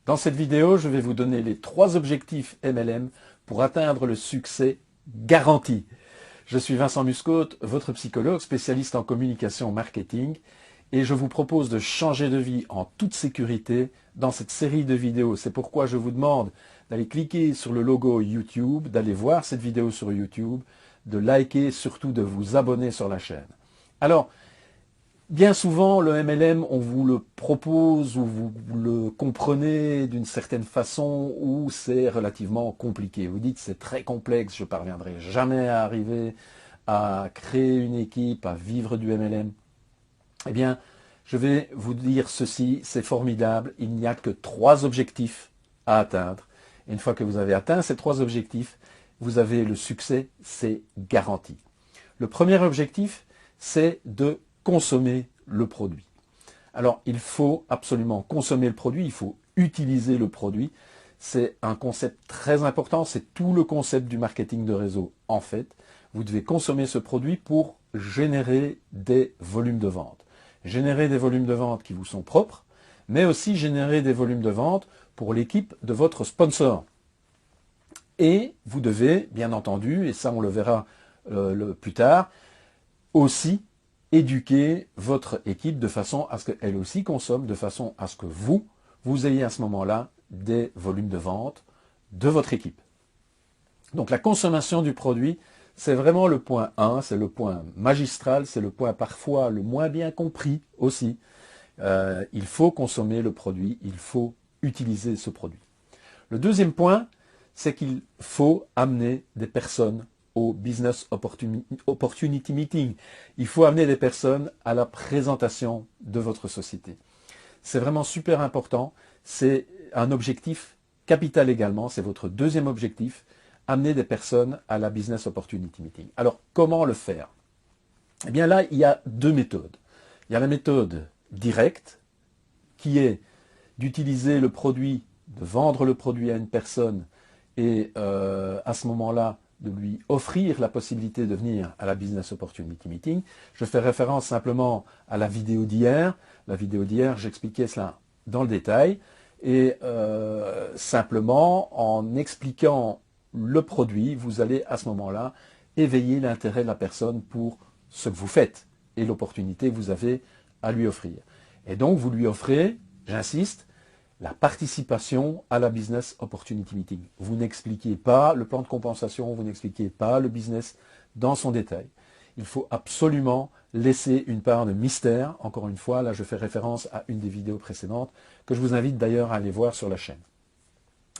Dans cette vidéo, je vais vous donner les 3 objectifs MLM pour atteindre le succès garanti. Je suis Vincent Muscotte, votre psychologue spécialiste en communication marketing, et je vous propose de changer de vie en toute sécurité dans cette série de vidéos. C'est pourquoi je vous demande d'aller cliquer sur le logo YouTube, d'aller voir cette vidéo sur YouTube, de liker et surtout de vous abonner sur la chaîne. Alors, bien souvent, le MLM, on vous le propose ou vous le comprenez d'une certaine façon où c'est relativement compliqué. Vous dites c'est très complexe, je ne parviendrai jamais à arriver à créer une équipe, à vivre du MLM. Eh bien, je vais vous dire ceci, c'est formidable, il n'y a que 3 objectifs à atteindre. Et une fois que vous avez atteint ces 3 objectifs, vous avez le succès, c'est garanti. Le premier objectif, c'est de consommer le produit. Alors, il faut absolument consommer le produit, il faut utiliser le produit. C'est un concept très important, c'est tout le concept du marketing de réseau. En fait, vous devez consommer ce produit pour générer des volumes de vente. Générer des volumes de vente qui vous sont propres, mais aussi générer des volumes de vente pour l'équipe de votre sponsor. Et vous devez, bien entendu, et ça on le verra plus tard, aussi éduquer votre équipe de façon à ce qu'elle aussi consomme, de façon à ce que vous ayez à ce moment-là des volumes de vente de votre équipe. Donc la consommation du produit, c'est vraiment le point 1, c'est le point magistral, c'est le point parfois le moins bien compris aussi. Il faut consommer le produit, il faut utiliser ce produit. Le deuxième point, c'est qu'il faut amener des personnes au Business Opportunity Meeting. Il faut amener des personnes à la présentation de votre société. C'est vraiment super important. C'est un objectif capital également. C'est votre deuxième objectif, amener des personnes à la Business Opportunity Meeting. Alors, comment le faire? Eh bien là, il y a 2 méthodes. Il y a la méthode directe, qui est d'utiliser le produit, de vendre le produit à une personne et à ce moment-là, de lui offrir la possibilité de venir à la Business Opportunity Meeting. Je fais référence simplement à la vidéo d'hier. La vidéo d'hier, j'expliquais cela dans le détail. Et simplement, en expliquant le produit, vous allez à ce moment-là éveiller l'intérêt de la personne pour ce que vous faites et l'opportunité que vous avez à lui offrir. Et donc, vous lui offrez, j'insiste, la participation à la Business Opportunity Meeting. Vous n'expliquez pas le plan de compensation, vous n'expliquez pas le business dans son détail. Il faut absolument laisser une part de mystère. Encore une fois, là je fais référence à une des vidéos précédentes que je vous invite d'ailleurs à aller voir sur la chaîne.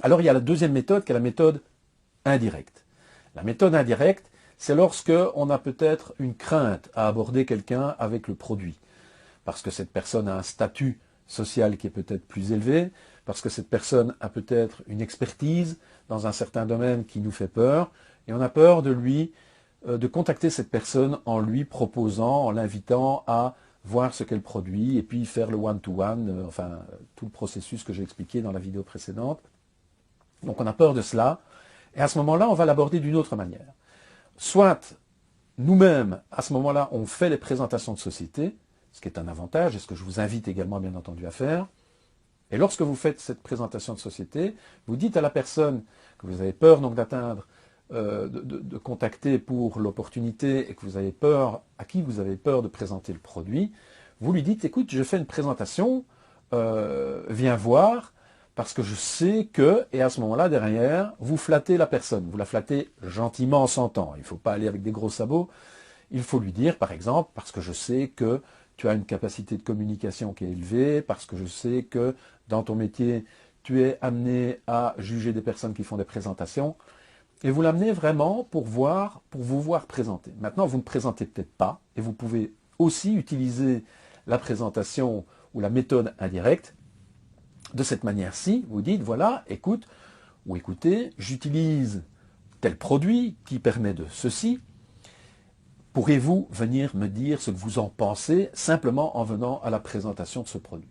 Alors il y a la deuxième méthode qui est la méthode indirecte. La méthode indirecte, c'est lorsque on a peut-être une crainte à aborder quelqu'un avec le produit. Parce que cette personne a un statut social qui est peut-être plus élevé, parce que cette personne a peut-être une expertise dans un certain domaine qui nous fait peur, et on a peur de contacter cette personne en lui proposant, en l'invitant à voir ce qu'elle produit, et puis faire le one-to-one, enfin tout le processus que j'ai expliqué dans la vidéo précédente. Donc on a peur de cela, et à ce moment-là, on va l'aborder d'une autre manière. Soit nous-mêmes, à ce moment-là, on fait les présentations de société, ce qui est un avantage et ce que je vous invite également bien entendu à faire. Et lorsque vous faites cette présentation de société, vous dites à la personne que vous avez peur donc d'atteindre, de contacter pour l'opportunité et que vous avez peur, à qui vous avez peur de présenter le produit, vous lui dites, écoute, je fais une présentation, viens voir, parce que je sais que, et à ce moment-là, derrière, vous flattez la personne, vous la flattez gentiment en s'entend. Il ne faut pas aller avec des gros sabots, il faut lui dire, par exemple, parce que je sais que tu as une capacité de communication qui est élevée, parce que je sais que dans ton métier, tu es amené à juger des personnes qui font des présentations, et vous l'amenez vraiment pour vous voir présenter. Maintenant, vous ne présentez peut-être pas, et vous pouvez aussi utiliser la présentation ou la méthode indirecte de cette manière-ci. Vous dites, voilà, écoute, ou écoutez, j'utilise tel produit qui permet de ceci. Pourriez-vous venir me dire ce que vous en pensez simplement en venant à la présentation de ce produit?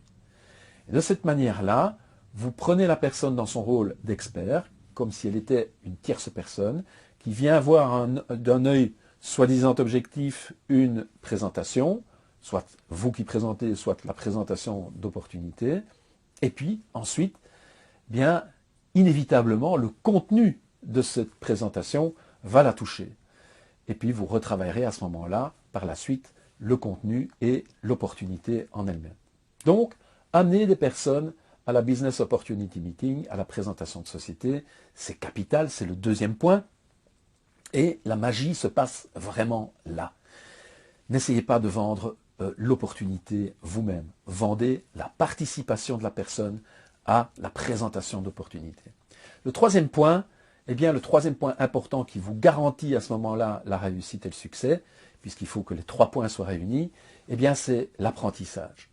Et de cette manière-là, vous prenez la personne dans son rôle d'expert, comme si elle était une tierce personne, qui vient voir d'un œil soi-disant objectif une présentation, soit vous qui présentez, soit la présentation d'opportunité, et puis ensuite, bien, inévitablement, le contenu de cette présentation va la toucher. Et puis, vous retravaillerez à ce moment-là, par la suite, le contenu et l'opportunité en elle-même. Donc, amener des personnes à la Business Opportunity Meeting, à la présentation de société, c'est capital, c'est le deuxième point. Et la magie se passe vraiment là. N'essayez pas de vendre l'opportunité vous-même. Vendez la participation de la personne à la présentation d'opportunité. Le troisième point, eh bien, le troisième point important qui vous garantit à ce moment-là la réussite et le succès, puisqu'il faut que les 3 points soient réunis, eh bien, c'est l'apprentissage.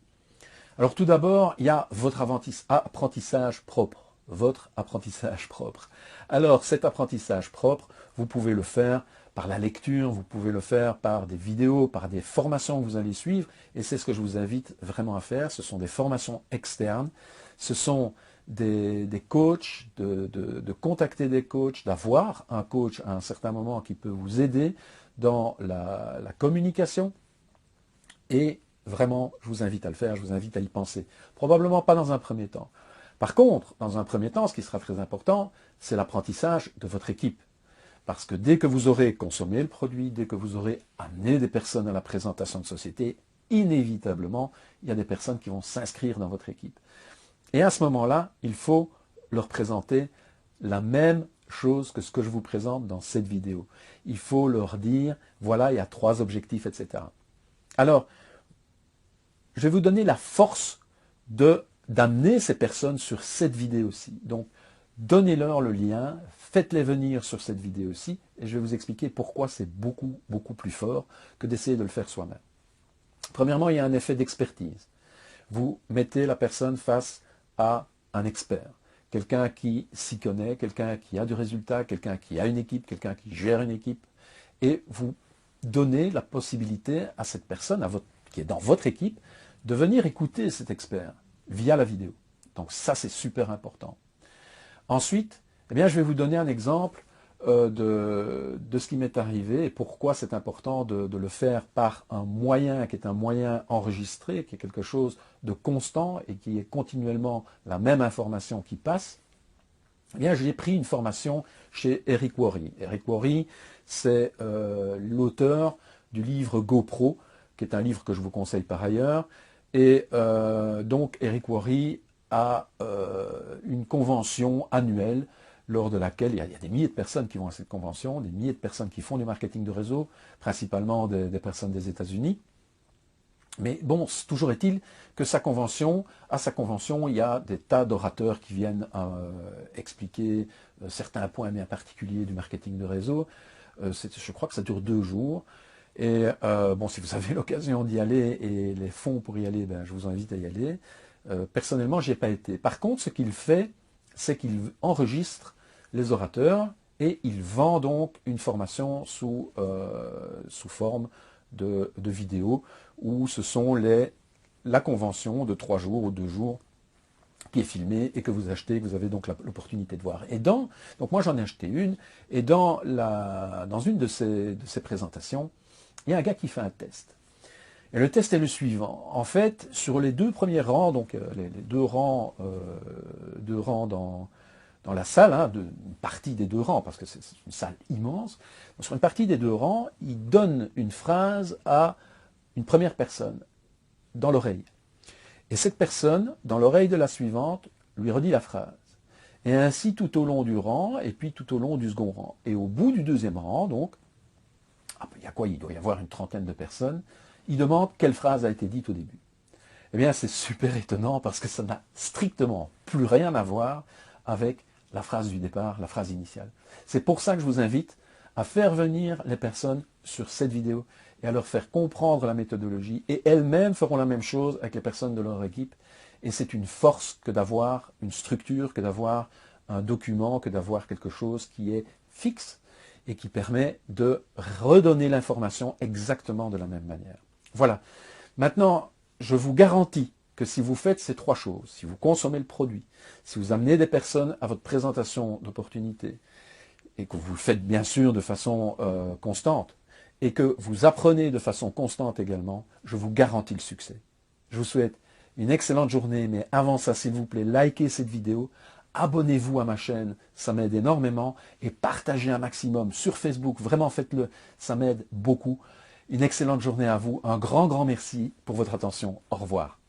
Alors tout d'abord, il y a votre apprentissage propre. Votre apprentissage propre. Alors cet apprentissage propre, vous pouvez le faire par la lecture, vous pouvez le faire par des vidéos, par des formations que vous allez suivre, et c'est ce que je vous invite vraiment à faire. Ce sont des formations externes, ce sont des coachs, de contacter des coachs, d'avoir un coach à un certain moment qui peut vous aider dans la communication, et vraiment, je vous invite à le faire, je vous invite à y penser. Probablement pas dans un premier temps. Par contre, dans un premier temps, ce qui sera très important, c'est l'apprentissage de votre équipe. Parce que dès que vous aurez consommé le produit, dès que vous aurez amené des personnes à la présentation de société, inévitablement, il y a des personnes qui vont s'inscrire dans votre équipe. Et à ce moment-là, il faut leur présenter la même chose que ce que je vous présente dans cette vidéo. Il faut leur dire, voilà, il y a 3 objectifs, etc. Alors, je vais vous donner la force d'amener ces personnes sur cette vidéo-ci. Donc, donnez-leur le lien, faites-les venir sur cette vidéo-ci, et je vais vous expliquer pourquoi c'est beaucoup, beaucoup plus fort que d'essayer de le faire soi-même. Premièrement, il y a un effet d'expertise. Vous mettez la personne face à un expert, quelqu'un qui s'y connaît, quelqu'un qui a du résultat, quelqu'un qui a une équipe, quelqu'un qui gère une équipe, et vous donnez la possibilité à cette personne, qui est dans votre équipe, de venir écouter cet expert via la vidéo. Donc ça, c'est super important. Ensuite, eh bien, je vais vous donner un exemple de ce qui m'est arrivé et pourquoi c'est important de le faire par un moyen qui est un moyen enregistré, qui est quelque chose de constant et qui est continuellement la même information qui passe. Eh bien, j'ai pris une formation chez Eric Worre. Eric Worre, c'est l'auteur du livre GoPro, qui est un livre que je vous conseille par ailleurs. Et donc, Eric Worre a une convention annuelle lors de laquelle il y a des milliers de personnes qui vont à cette convention, des milliers de personnes qui font du marketing de réseau, principalement des personnes des États-Unis. Mais bon, toujours est-il que à sa convention, il y a des tas d'orateurs qui viennent expliquer certains points bien particuliers du marketing de réseau. Je crois que ça dure 2 jours. Et bon, si vous avez l'occasion d'y aller et les fonds pour y aller, ben, je vous invite à y aller. Personnellement, je n'y ai pas été. Par contre, ce qu'il fait, c'est qu'il enregistre les orateurs et il vend donc une formation sous forme de vidéo où ce sont la convention de 3 jours ou 2 jours qui est filmée et que vous achetez, que vous avez donc l'opportunité de voir. Et donc moi j'en ai acheté une, et dans une de ces présentations, il y a un gars qui fait un test. Et le test est le suivant. En fait, sur les 2 premiers rangs, donc les 2 rangs dans la salle, hein, une partie des 2 rangs, parce que c'est une salle immense, donc sur une partie des 2 rangs, il donne une phrase à une première personne dans l'oreille. Et cette personne, dans l'oreille de la suivante, lui redit la phrase. Et ainsi tout au long du rang, et puis tout au long du second rang. Et au bout du 2e rang, donc, il y a quoi? Il doit y avoir une 30aine de personnes. Il demande quelle phrase a été dite au début. Eh bien, c'est super étonnant parce que ça n'a strictement plus rien à voir avec la phrase du départ, la phrase initiale. C'est pour ça que je vous invite à faire venir les personnes sur cette vidéo et à leur faire comprendre la méthodologie, et elles-mêmes feront la même chose avec les personnes de leur équipe. Et c'est une force que d'avoir une structure, que d'avoir un document, que d'avoir quelque chose qui est fixe et qui permet de redonner l'information exactement de la même manière. Voilà. Maintenant, je vous garantis que si vous faites ces 3 choses, si vous consommez le produit, si vous amenez des personnes à votre présentation d'opportunité, et que vous le faites bien sûr de façon constante, et que vous apprenez de façon constante également, je vous garantis le succès. Je vous souhaite une excellente journée, mais avant ça, s'il vous plaît, likez cette vidéo, abonnez-vous à ma chaîne, ça m'aide énormément, et partagez un maximum sur Facebook, vraiment faites-le, ça m'aide beaucoup. Une excellente journée à vous, un grand merci pour votre attention, au revoir.